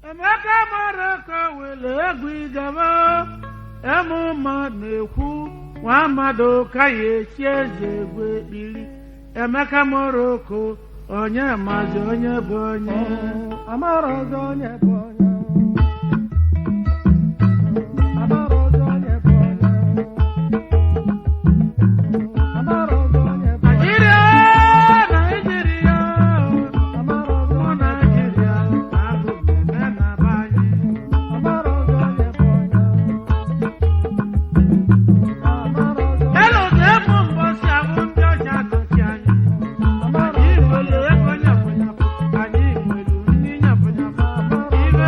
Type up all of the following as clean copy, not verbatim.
Emeka Moroko wele egwu igaba emụma na-ekwu nwa mmadụ ka ya echi eze egwu ekpiri. Emeka Moroko onye mazi onye bụ onye amara ọzọ onye bụ onye amara ọzọ onye bụ onye amara ọzọ onye bụ onye Naijiria amara ọzọ ọ Naijiria abụ mmemme na be anyị. amara ọzọ onye bụ onye amara ọzọ Elu ga-ebu mbọsị abụ ndị ọcha nọchi anyị. amara Anyị nwere ego nyapụnyapụ, anyị nwere ndị nyapụnyapụ. Ibe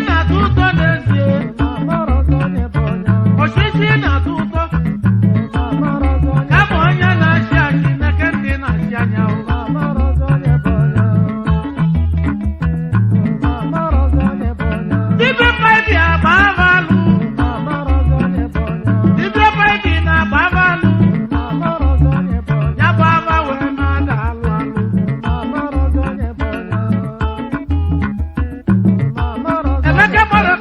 na-atụ ụtọ n'ezie amara ọzọ onye bụ onye ọchịchị na-atụ ụtọ amara ọzọ onye kama onye na-achị achị n'eke ndị na-achị anya amara ọzọ onye bụ onye amara ọzọ onye bụ onye dibịa paịpị agba abalụ amara ọzọ onye bụ onye dibịa paịpị na-agba abalụ amara ọzọ onye bụ onye ya bụ aba wee na-ada alụ alụ amara ọzọ onye bụ onye amara ọzọ Emeka gbara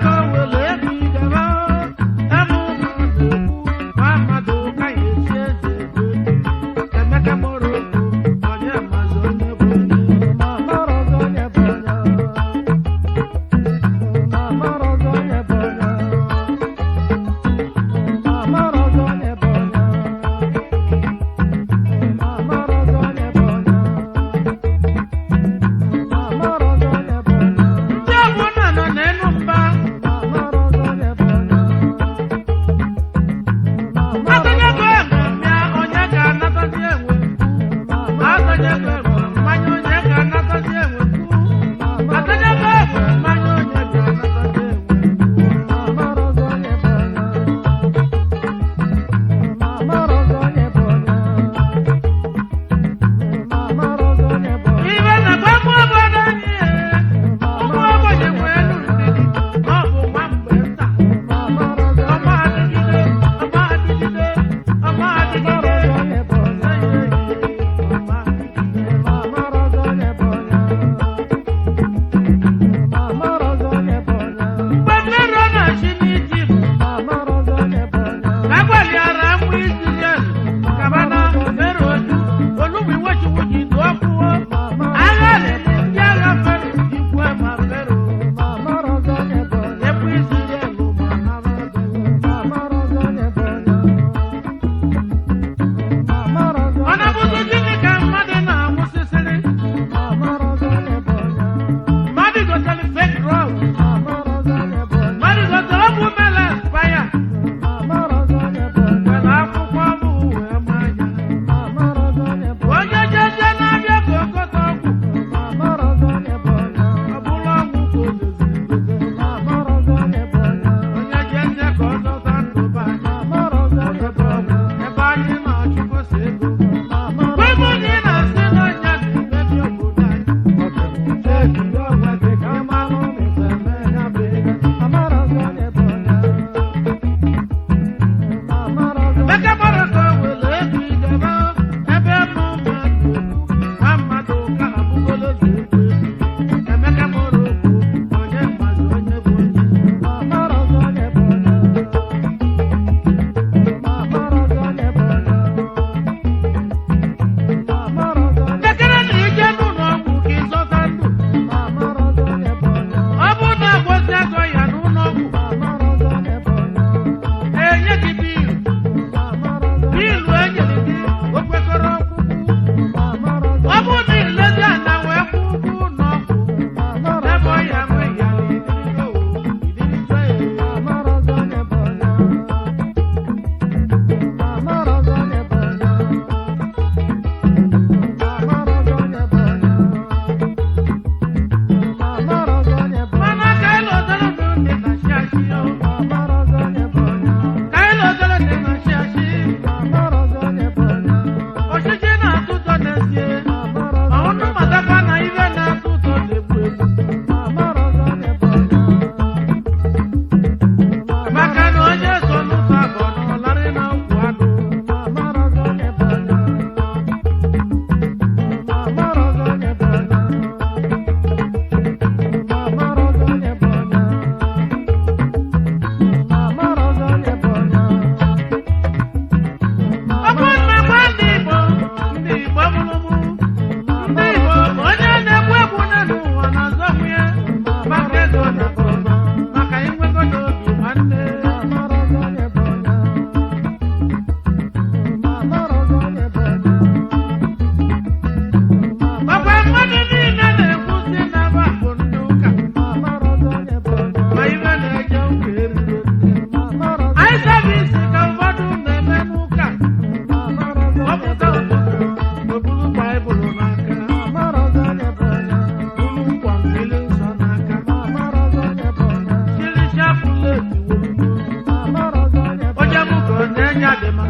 dị ma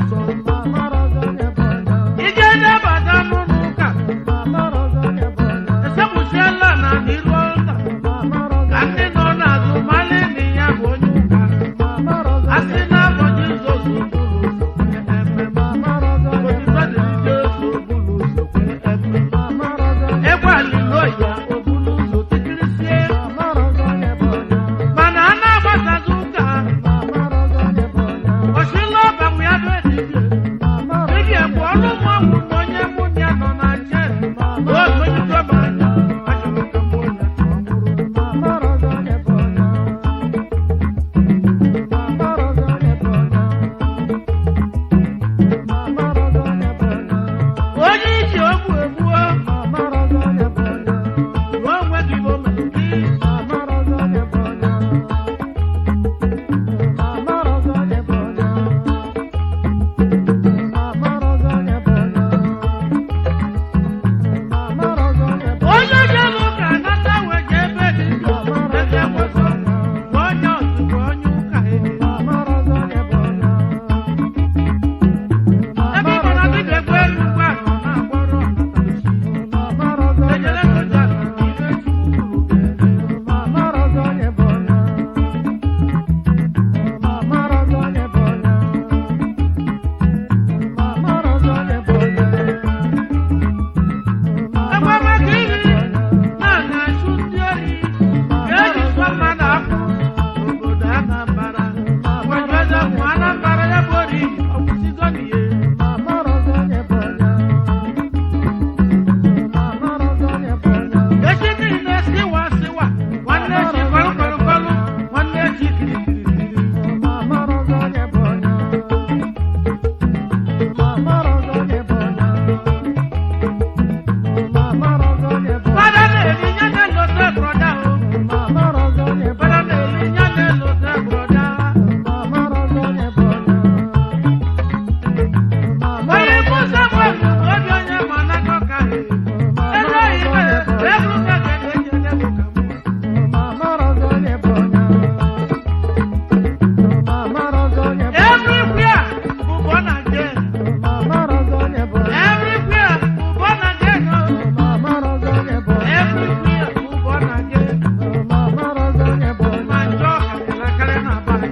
sọ ije na-abata n'ụlọ ụka esepụsiela na n'iru ụka ka ndị nọ n'azụ mali na ya bụ onye ụka asị na abọ Jizọs bụrụ egwu aliloya obulu ụzọ tikirisie mana a na-agbasazi ụka osila ọbanwe ya bụ dibịa bụ ọrụ ụmụọgwụ na onye nwunye ya nọ na nche omenyitobanya achọrọ ka mbụ onye onye iji ogbu egbuo ruo onwe gị bụ omeliti onye jere ụka nata weje ebe dị ndụ ebe nwezọ na onye ozugbo onye ụka ebe ị mana dịka egbe elu ugbu a nọ na-agbọrọ ejere goja ibe chukwu egbe maka iri na-achụ ndị ohi ga-eji sọ mmadụ apụ n'obodo Anambra wejeze mụ Anambra ya bụ ori ọkwụsigo n'ihe echi niile siwa nwanne echi kọlụkọlụkọlụ nwanne echi kirikirikiri fada na-eri nye na-elote broda o fada na-eri nye na-elote broda onye bụ Samuel obi onye ma n'aka ka eze oyibe eburu ka ga-eji edebe ka everywhere bụ born again everywhere bụ born again everywhere bụ born again ma njọ karịrị na abalị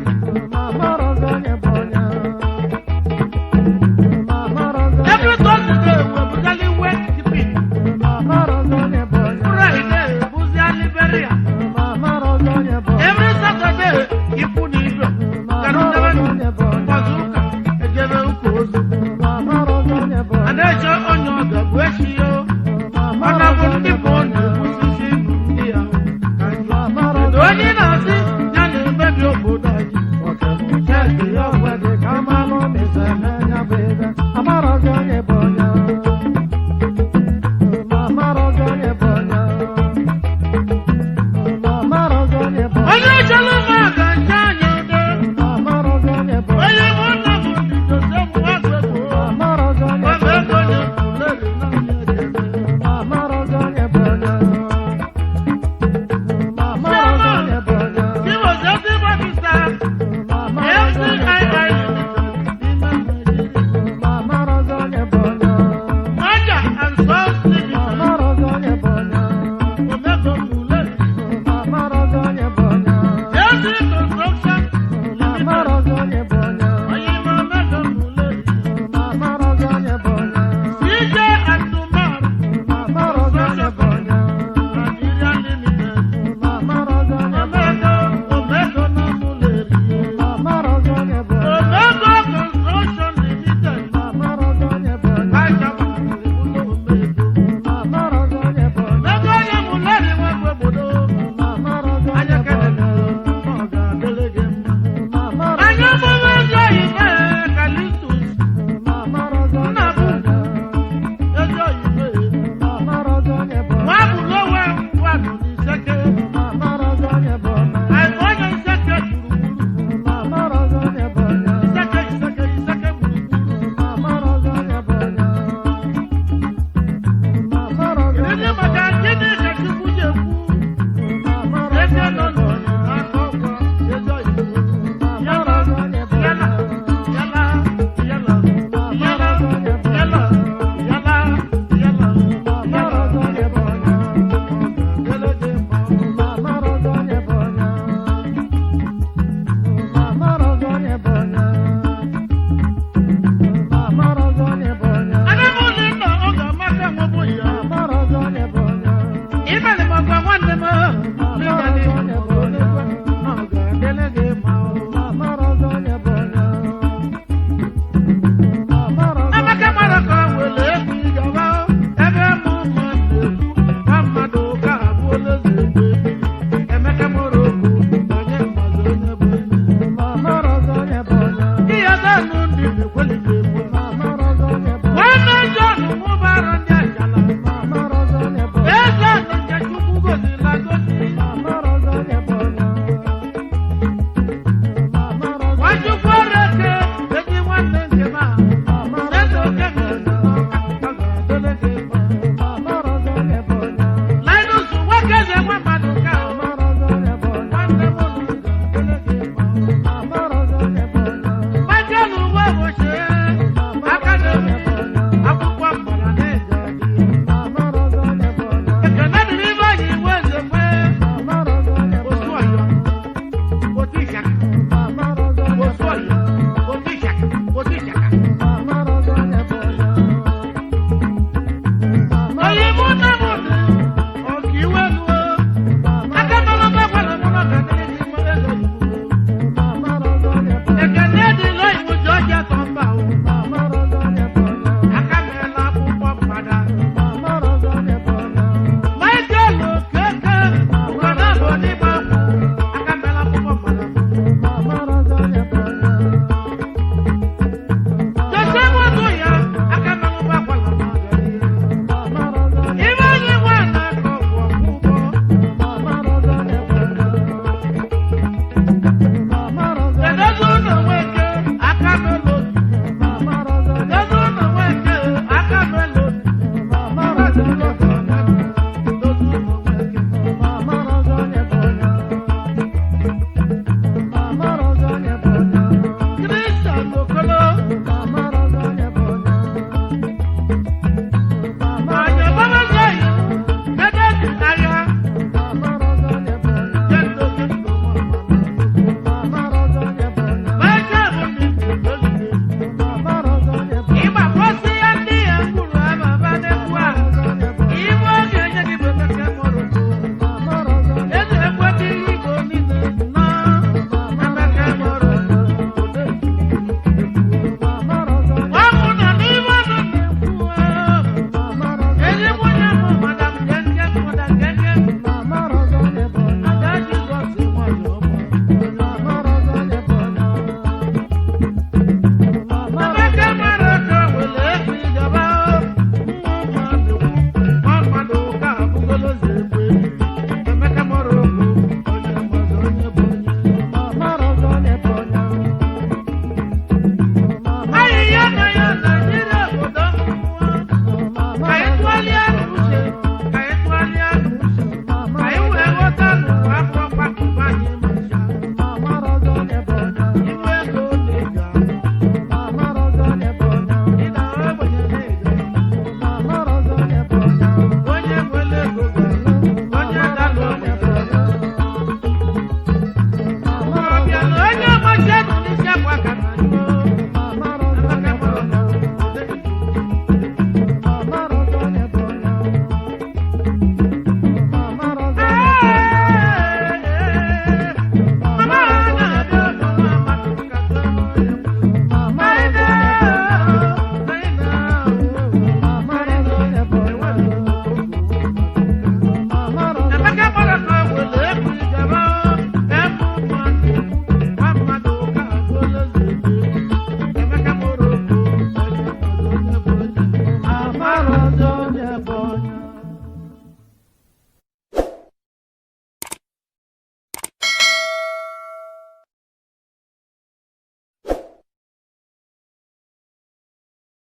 every Thursday webụzali wet keeping Friday bụziali burial every Saturday ikwu na ibe garudebe ụbọchị ụka ejebe ụka ozu a na-eche onye ọga bụ echi ya mana bụ ndị bụ ọ na-ekwusisi ndụ ndị ya ka njọ onye na-asị